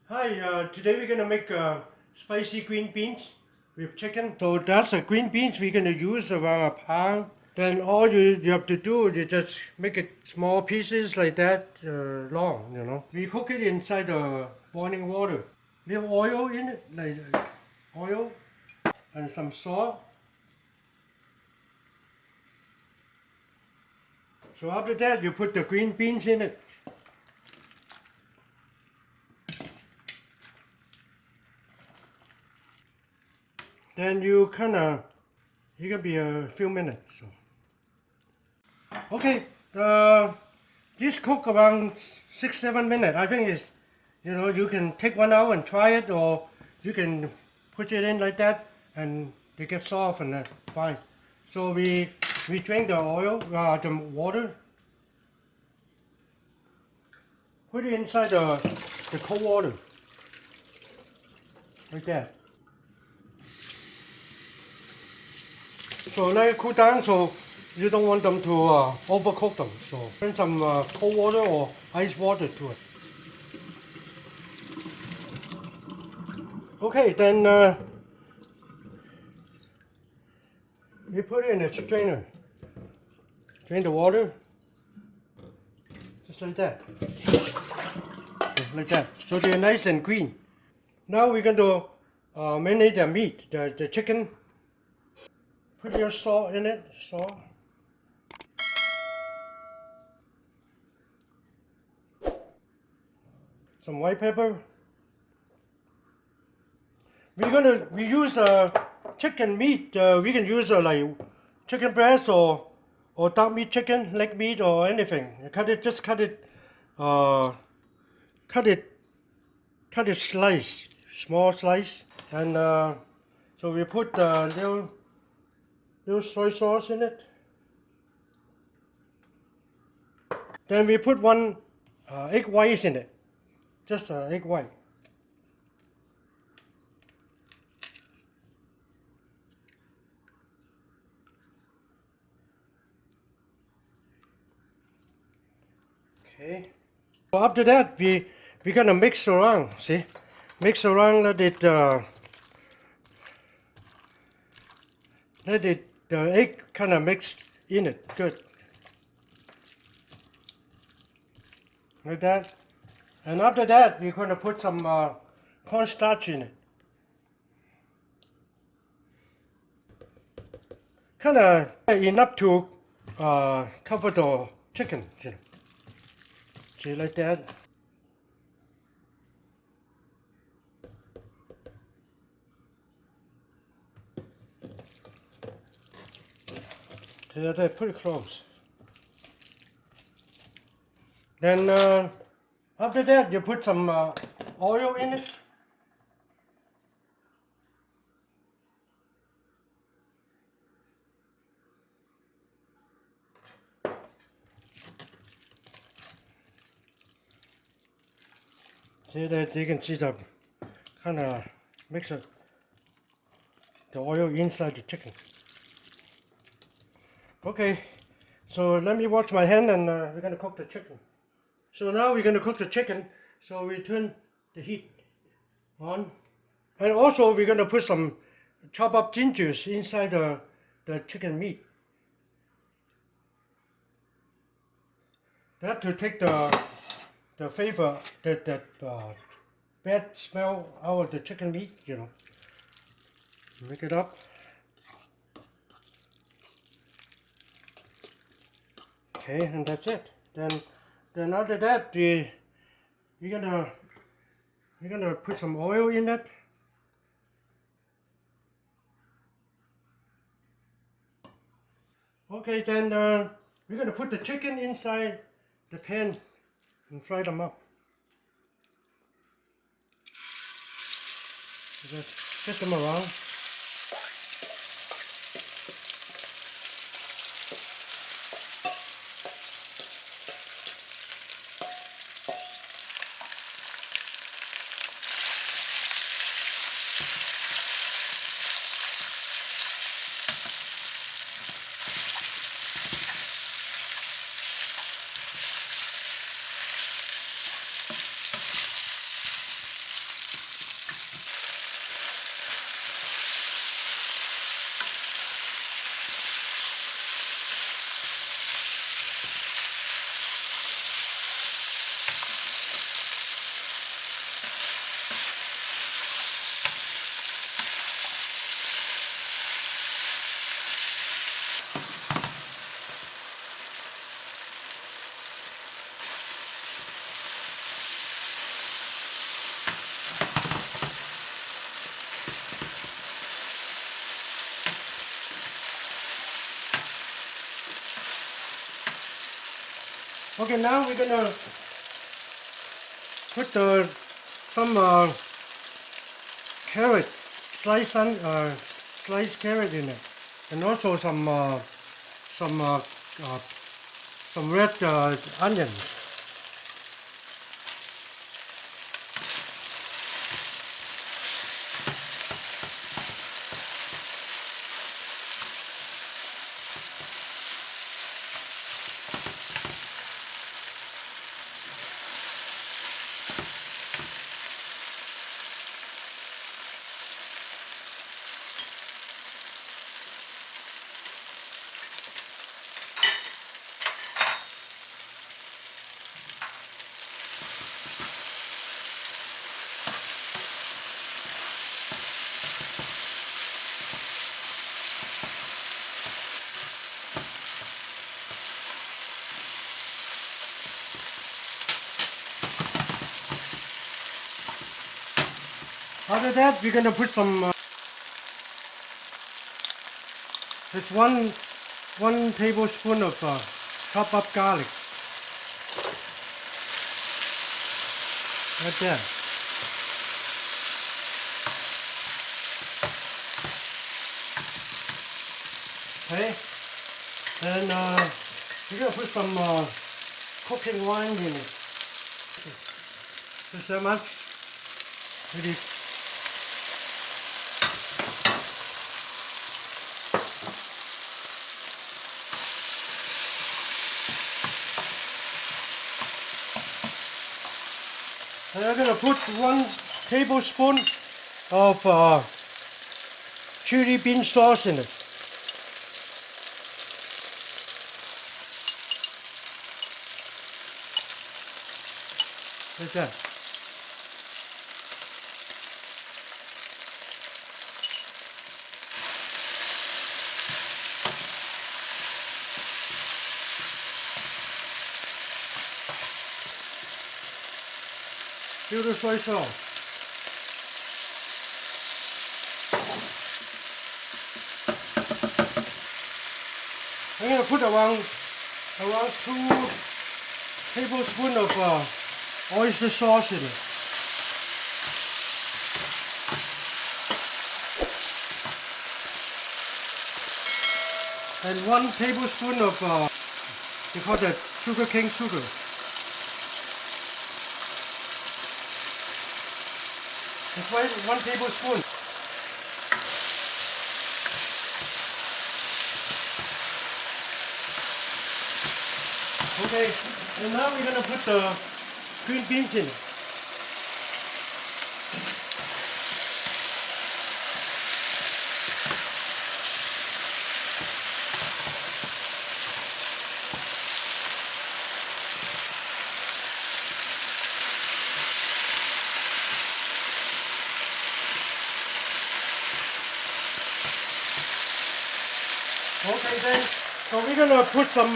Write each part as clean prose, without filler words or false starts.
Hi, today we're gonna make spicy green beans with chicken. So that's the green beans we're gonna use around a pound. Then all you have to do is you just make it small pieces like that, long. We cook it inside the boiling water. Little oil in it, like oil and some salt. So after that, you put the green beans in it. Then you can be a few minutes. So. Okay, this cook around 6-7 minutes. I think you can take one out and try it, or you can put it in like that, and they get soft and fine. So we drain the oil, the water, put it inside the cold water, like that. So let it cool down. So you don't want them to overcook them. So bring some cold water or ice water to it. Okay, then we put it in a strainer. Drain the water, just like that. Like that. So they're nice and green. Now we're going to marinate the meat, the chicken. Put your salt in it, salt. Some white pepper. We use chicken meat. We can use like chicken breast or dark meat chicken, leg meat or anything. Just cut it, cut it slice, small slice, and so we put little soy sauce in it. Then we put one egg white in it, just egg white. Okay. So after that, we're gonna mix around. See, mix around. The egg kind of mix in it. Good. Like that. And after that, we're gonna put some cornstarch in it. Kind of enough to cover the chicken. See, like that. See, they're pretty close. Then after that, you put some oil in it. See that you can see the kind of mix it, the oil inside the chicken. Okay, so let me wash my hand and we're gonna cook the chicken. So now we're gonna cook the chicken. So we turn the heat on, and also we're gonna put some chop up gingers inside the chicken meat. That to take the flavor, that bad smell out of the chicken meat. Make it up. Okay, and that's it. Then after that, we're gonna put some oil in it. Okay, then we're gonna put the chicken inside the pan and fry them up. Just set them around. Okay, now we're gonna put some carrot, sliced carrot in it, and also some uh, uh, some red onions. After that, we're gonna put some. Just one tablespoon of chopped up garlic. Right there. Okay. And we're gonna put some cooking wine in it. Just that much. Really. And I'm gonna put 1 tablespoon of chili bean sauce in it. Like that. Do the soy sauce. I'm gonna put around 2 tablespoons of oyster sauce in it. And 1 tablespoon of we call that sugar cane sugar. That's 1 tablespoon. Okay, and now we're gonna put the green beans in. Okay then, so we're gonna put some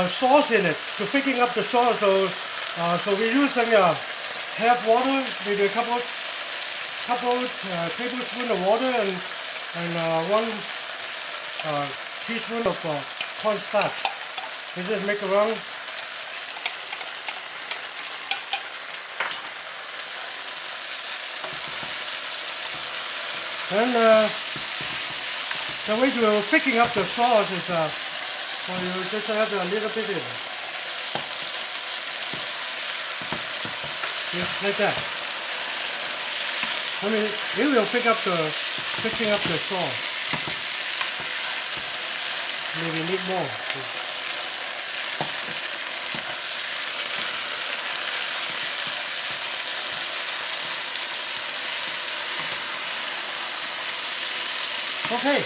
sauce in it to thicken up the sauce. So we're using half water, maybe a couple tablespoons of water and 1 teaspoon of cornstarch. We just make around. And the way to picking up the sauce is well, you just add a little bit in. Just like that. I mean, it will picking up the sauce. Maybe need more. Okay.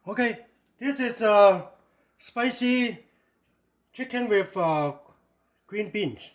Okay, this is spicy chicken with green beans.